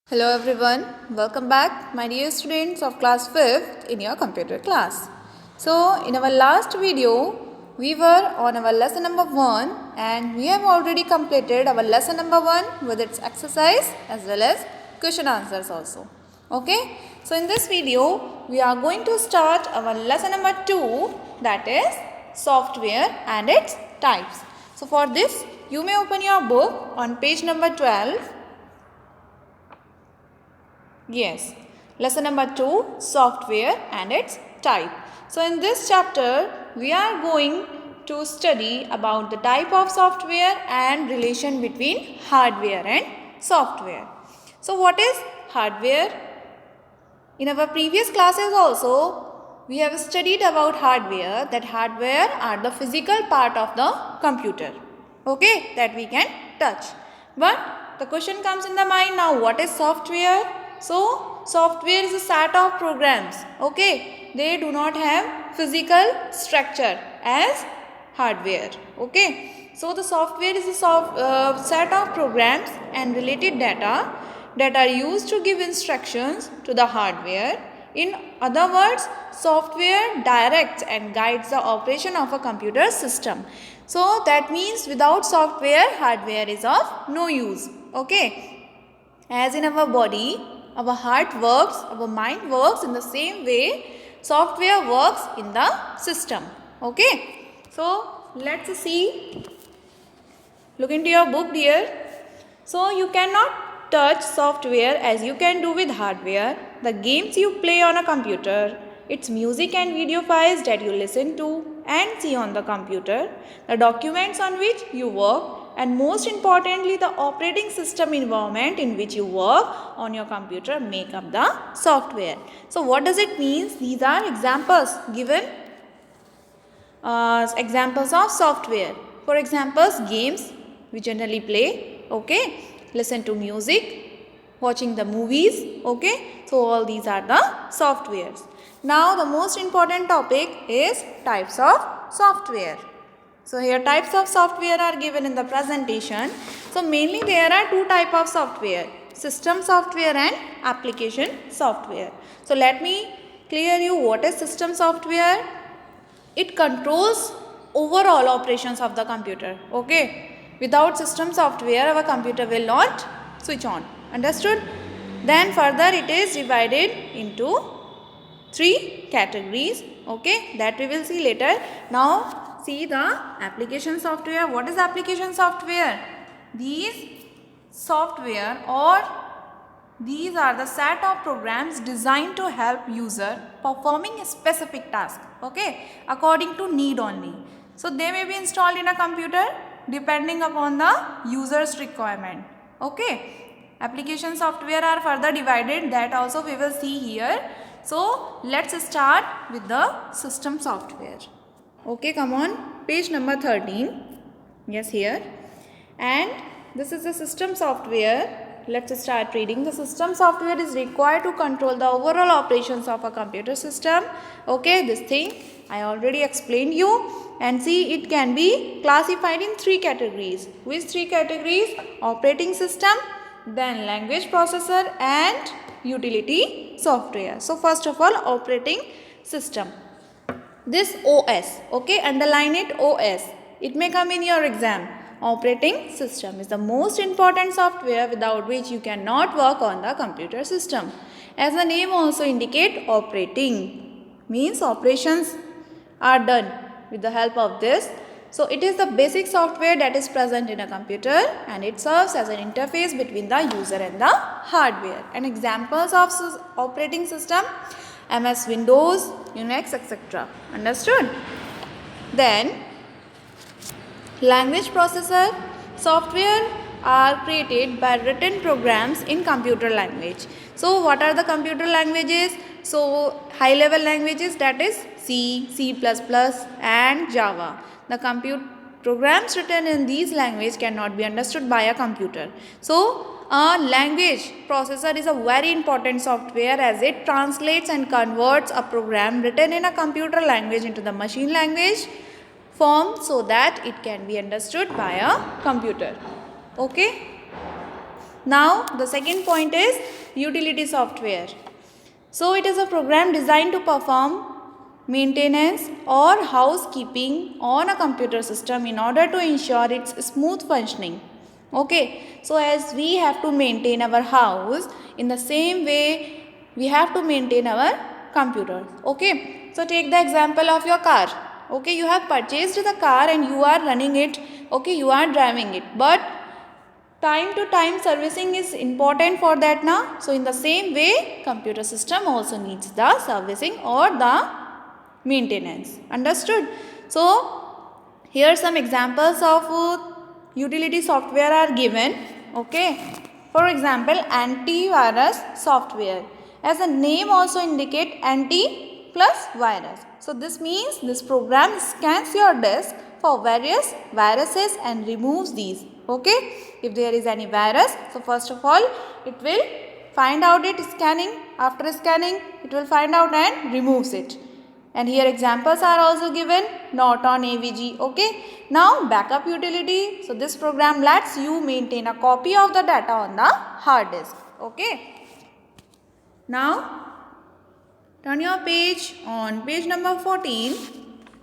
Hello everyone, welcome back my dear students of class 5th in your computer class. So in our last video, we were on our lesson number 1 and we have already completed our lesson number 1 with its exercise as well as question answers also. Okay, so in this video, we are going to start our lesson number 2, that is software and its types. So for this, you may open your book on page number 12. Yes, lesson number 2, software and its type. So in this chapter, we are going to study about the type of software and relation between hardware and software. So what is hardware? In our previous classes also, we have studied about hardware, that hardware are the physical part of the computer, okay, that we can touch. But the question comes in the mind now, what is software? So, software is a set of programs, okay, they do not have physical structure as hardware, okay. So, the software is a set of programs and related data that are used to give instructions to the hardware. In other words, software directs and guides the operation of a computer system. So, that means without software, hardware is of no use, okay. As in our body, our heart works, our mind works in the same way, software works in the system, okay. So, let's see, look into your book dear. So, you cannot touch software as you can do with hardware. The games you play on a computer, its music and video files that you listen to and see on the computer, the documents on which you work, and most importantly the operating system environment in which you work on your computer make up the software. So what does it mean? These are examples given, examples of software. For examples, games we generally play, okay, listen to music, watching the movies, okay. So all these are the softwares. Now the most important topic is types of software. So here types of software are given in the presentation. So mainly there are two types of software, system software and application software. So let me clear you what is system software. It controls overall operations of the computer, okay. Without system software, our computer will not switch on, understood? Then further it is divided into 3 categories, okay, that we will see later. Now see the application software. What is application software? These software or these are the set of programs designed to help user performing a specific task, okay, according to need only. So they may be installed in a computer depending upon the user's requirement, okay. Application software are further divided, that also we will see here. So let's start with the system software. Okay, come on, page number 13. Yes, here. And this is the system software. Let's start reading. The system software is required to control the overall operations of a computer system. Okay, this thing I already explained you. And see, it can be classified in 3 categories. Which 3 categories? Operating system, then language processor and utility software. So first of all, operating system. This OS, okay, underline it, OS. It may come in your exam. Operating system is the most important software without which you cannot work on the computer system. As the name also indicate, operating means operations are done with the help of this. So it is the basic software that is present in a computer and it serves as an interface between the user and the hardware. And examples of operating system, MS Windows, Unix, etc. Understood? Then language processor software are created by written programs in computer language. So what are the computer languages? So high level languages, that is C, C++ and Java. The programs written in these languages cannot be understood by a computer. So a language processor is a very important software as it translates and converts a program written in a computer language into the machine language form so that it can be understood by a computer, okay. Now the second point is utility software. So it is a program designed to perform maintenance or housekeeping on a computer system in order to ensure its smooth functioning. Okay, so as we have to maintain our house, in the same way we have to maintain our computer. Okay, so take the example of your car. Okay, you have purchased the car and you are running it. Okay, you are driving it, but time to time servicing is important for that now. So in the same way, computer system also needs the servicing or the maintenance. Understood? So here some examples of utility software are given. Okay, for example, antivirus software. As the name also indicate, anti plus virus. So this means this program scans your disk for various viruses and removes these. Okay, if there is any virus, so first of all it will find out it scanning. After scanning, it will find out and removes it. And here examples are also given, Norton AVG. Okay, now backup utility. So this program lets you maintain a copy of the data on the hard disk. Okay, now turn your page on page number 14,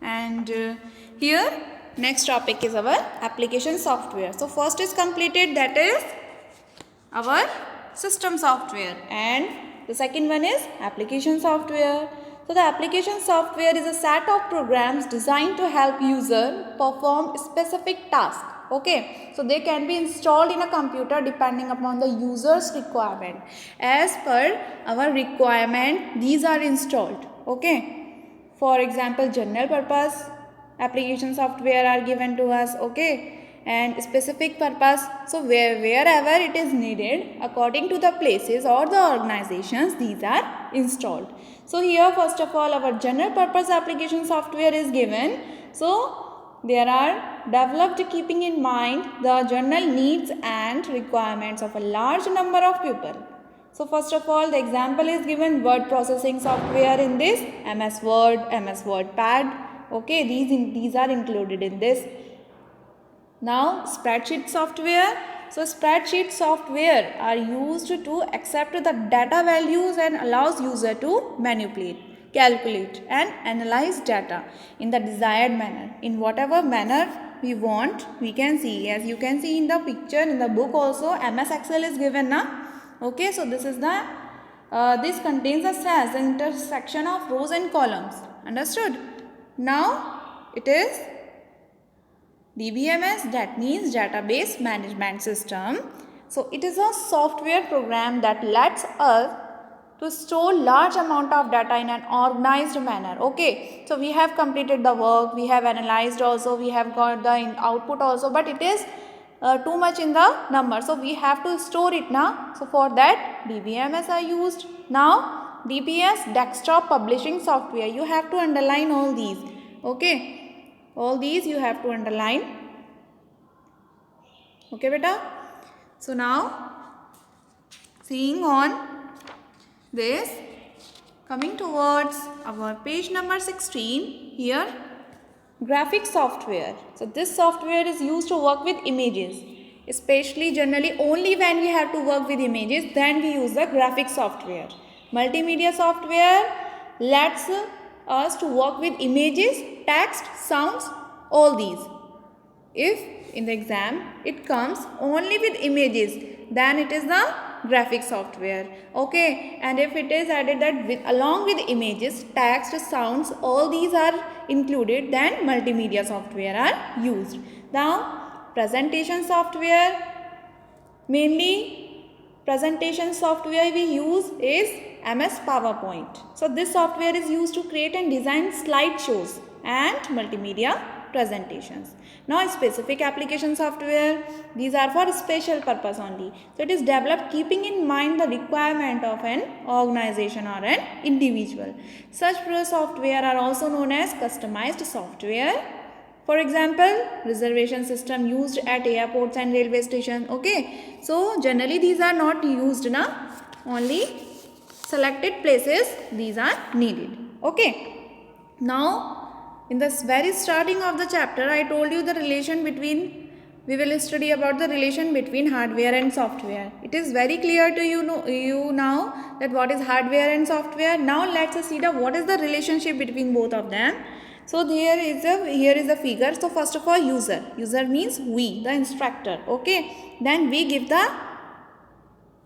and here next topic is our application software. So first is completed, that is our system software, and the second one is application software. So the application software is a set of programs designed to help user perform specific tasks. Okay, so they can be installed in a computer depending upon the user's requirement. As per our requirement, these are installed. Okay, for example, general purpose application software are given to us. Okay, and specific purpose, so wherever it is needed according to the places or the organizations, these are installed. So here first of all our general purpose application software is given. So they are developed keeping in mind the general needs and requirements of a large number of people. So first of all the example is given, word processing software in this, MS Word, MS WordPad. Okay, these are included in this. Now spreadsheet software. So spreadsheet software are used to accept the data values and allows user to manipulate, calculate and analyze data in the desired manner. In whatever manner we want, we can see. As you can see in the picture in the book also, MS Excel is given now. Okay, so this is the this contains the cells, the intersection of rows and columns. Understood? Now it is DBMS, that means database management system. So it is a software program that lets us to store large amount of data in an organized manner. Okay, so we have completed the work, we have analyzed also, we have got the output also, but it is too much in the number, so we have to store it now. So for that DBMS are used. Now DPS, desktop publishing software, you have to underline all these. Okay, all these you have to underline. Okay beta. So now seeing on this, coming towards our page number 16, here graphic software. So this software is used to work with images, especially generally only when we have to work with images, then we use the graphic software. Multimedia software lets us to work with images, text, sounds, all these. If in the exam it comes only with images, then it is the graphic software. Okay, and if it is added that along with images, text, sounds, all these are included, then multimedia software are used. Now presentation software, mainly presentation software we use is MS PowerPoint. So this software is used to create and design slideshows and multimedia presentations. Now specific application software, these are for special purpose only. So it is developed keeping in mind the requirement of an organization or an individual. Such software are also known as customized software. For example, reservation system used at airports and railway stations. Okay, so generally these are not used now, only selected places these are needed. Okay, now in the very starting of the chapter, I told you the relation between we will study about the relation between hardware and software. It is very clear to you now that what is hardware and software. Now let's see the what is the relationship between both of them. So here is a figure. So first of all, user means we, the instructor. Okay, then we give the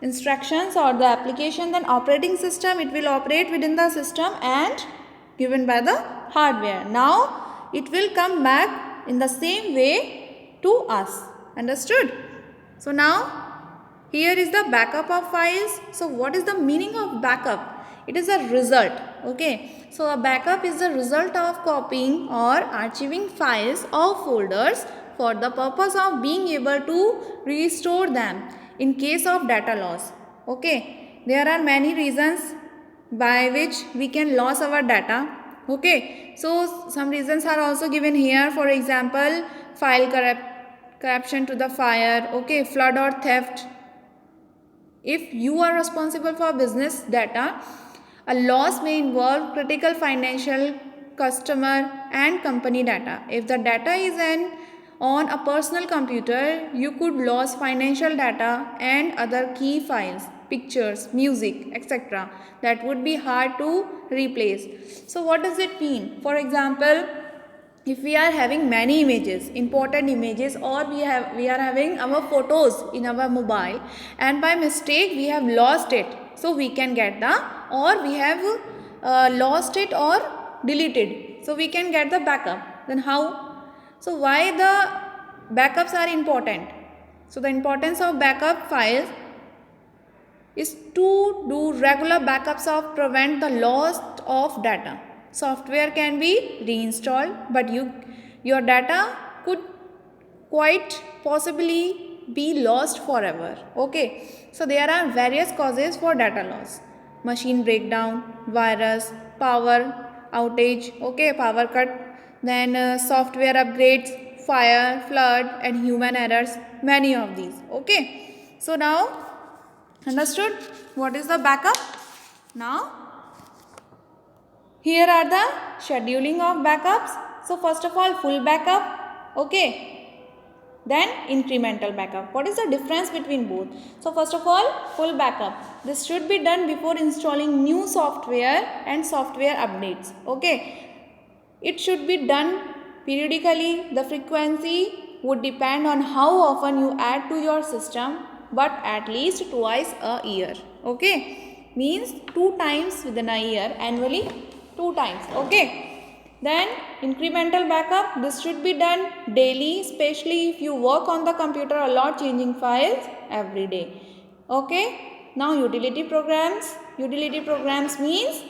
instructions or the application, then operating system, it will operate within the system and given by the hardware. Now it will come back in the same way to us. Understood? So now here is the backup of files. So what is the meaning of backup? It is a result. Okay, so a backup is the result of copying or archiving files or folders for the purpose of being able to restore them in case of data loss. Okay, there are many reasons by which we can lose our data. Okay, so some reasons are also given here. For example, file corruption to the fire, okay, flood or theft. If you are responsible for business data, a loss may involve critical financial, customer and company data. If the data is on a personal computer, you could lose financial data and other key files, pictures, music, etc. That would be hard to replace. So what does it mean? For example, if we are having many images, important images, or we are having our photos in our mobile and by mistake we have lost it, so we can get the, or we have lost it or deleted, so we can get the backup. Then how? So why the backups are important? So the importance of backup files is to do regular backups of prevent the loss of data. Software can be reinstalled, but your data could quite possibly be lost forever. Okay, so there are various causes for data loss: machine breakdown, virus, power outage, okay, power cut, then software upgrades, fire, flood and human errors, many of these. Okay, so now understood what is the backup? Now here are the scheduling of backups. So first of all, full backup, okay, then incremental backup. What is the difference between both? So first of all, full backup. This should be done before installing new software and software updates. Okay, it should be done periodically. The frequency would depend on how often you add to your system, but at least twice a year. Okay, means 2 times within a year, annually 2 times. Okay, then incremental backup, this should be done daily, especially if you work on the computer a lot, changing files every day. Okay, now utility programs means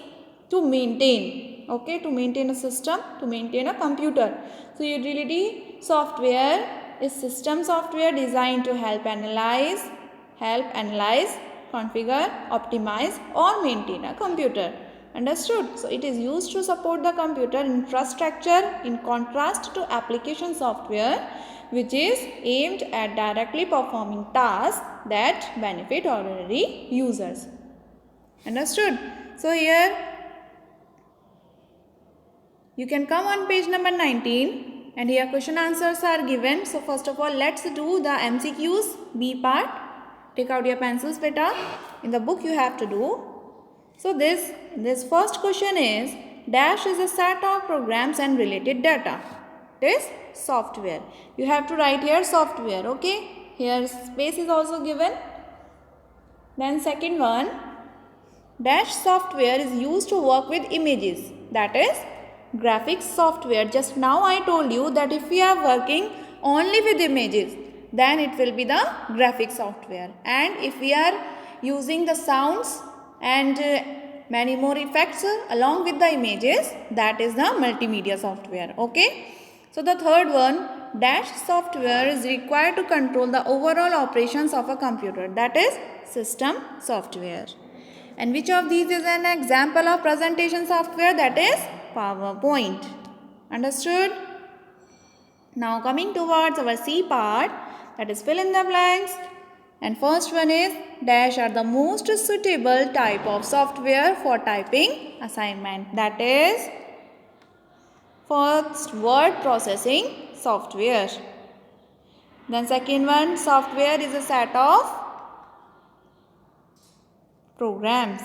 to maintain, okay, to maintain a system, to maintain a computer. So utility software is system software designed to help analyze, configure, optimize or maintain a computer. Understood? So it is used to support the computer infrastructure in contrast to application software, which is aimed at directly performing tasks that benefit ordinary users. Understood? So here you can come on page number 19 and here question answers are given. So first of all, let's do the MCQs B part. Take out your pencils, beta. In the book you have to do. So this first question is, dash is a set of programs and related data. This software. You have to write here software. Okay. Here space is also given. Then second one, dash software is used to work with images. That is graphics software. Just now I told you that if we are working only with images, then it will be the graphics software. And if we are using the sounds and many more effects along with the images, that is the multimedia software. Okay, so the third one, dash software is required to control the overall operations of a computer. That is system software. And which of these is an example of presentation software? That is PowerPoint. Understood? Now coming towards our C part, that is fill in the blanks. And first one is, dash are the most suitable type of software for typing assignment. That is first word processing software. Then second one, software is a set of programs.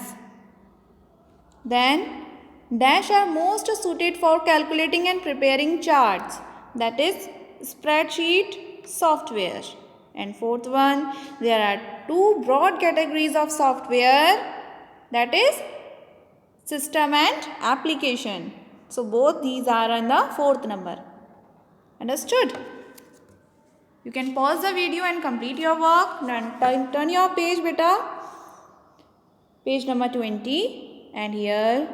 Then dash are most suited for calculating and preparing charts. That is spreadsheet software. And fourth one, there are two broad categories of software, that is system and application. So both these are in the fourth number. Understood? You can pause the video and complete your work. Then turn your page, beta. Page number 20. And here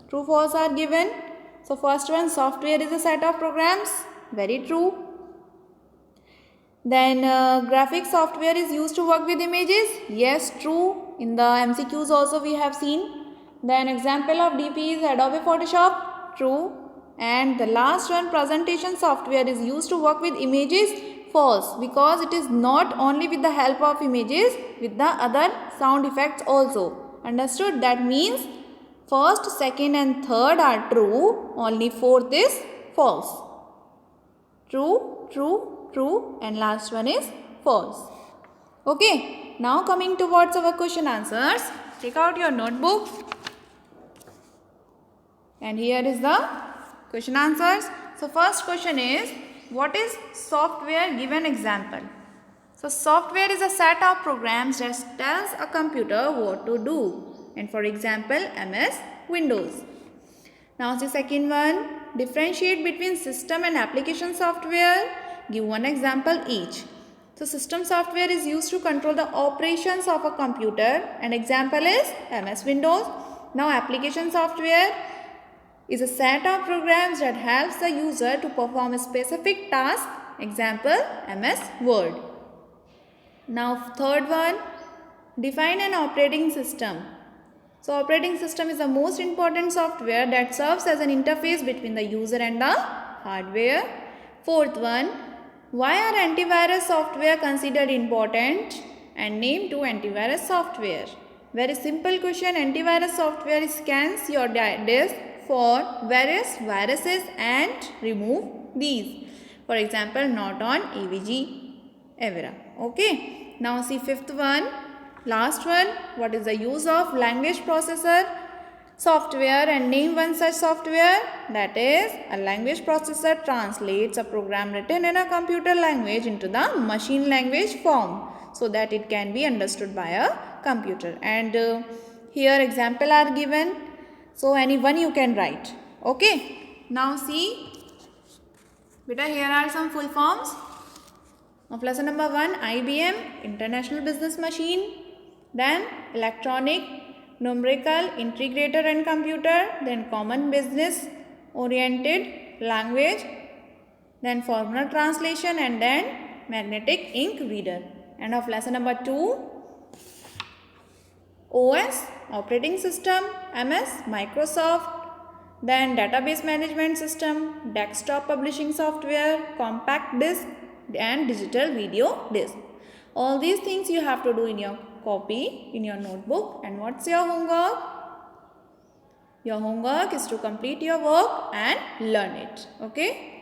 true false are given. So first one, software is a set of programs. Very true. Then graphic software is used to work with images. Yes, true. In the MCQs also we have seen. Then example of DP is Adobe Photoshop. True. And the last one, presentation software is used to work with images. False, because it is not only with the help of images, with the other sound effects also. Understood? That means first, second and third are true. Only fourth is false. True, true, true, and last one is false. Okay, now coming towards our question answers. Take out your notebook. And here is the question answers. So first question is, what is software? Give an example. So software is a set of programs that tells a computer what to do. And for example, MS Windows. Now the second one, differentiate between system and application software. Give one example each. So system software is used to control the operations of a computer. An example is MS Windows. Now application software is a set of programs that helps the user to perform a specific task. Example, MS Word. Now third one, define an operating system. So operating system is the most important software that serves as an interface between the user and the hardware. Fourth one, why are antivirus software considered important? And name two antivirus software. Very simple question. Antivirus software scans your disk for various viruses and remove these. For example, Norton, AVG, Avira. Okay. Now see fifth one. Last one. What is the use of language processor software? And name one such software. That is, a language processor translates a program written in a computer language into the machine language form, so that it can be understood by a computer. And here example are given. So any one you can write. Okay. Now see. Beta, here are some full forms of lesson number 1. IBM, International Business Machine. Then electronic, numerical, integrator and computer. Then common business oriented language. Then formula translation, and then magnetic ink reader. And of lesson number 2. OS, operating system, MS, Microsoft, then database management system, desktop publishing software, compact disc and digital video disc. All these things you have to do in your copy, in your notebook. And what's your homework? Your homework is to complete your work and learn it. Okay.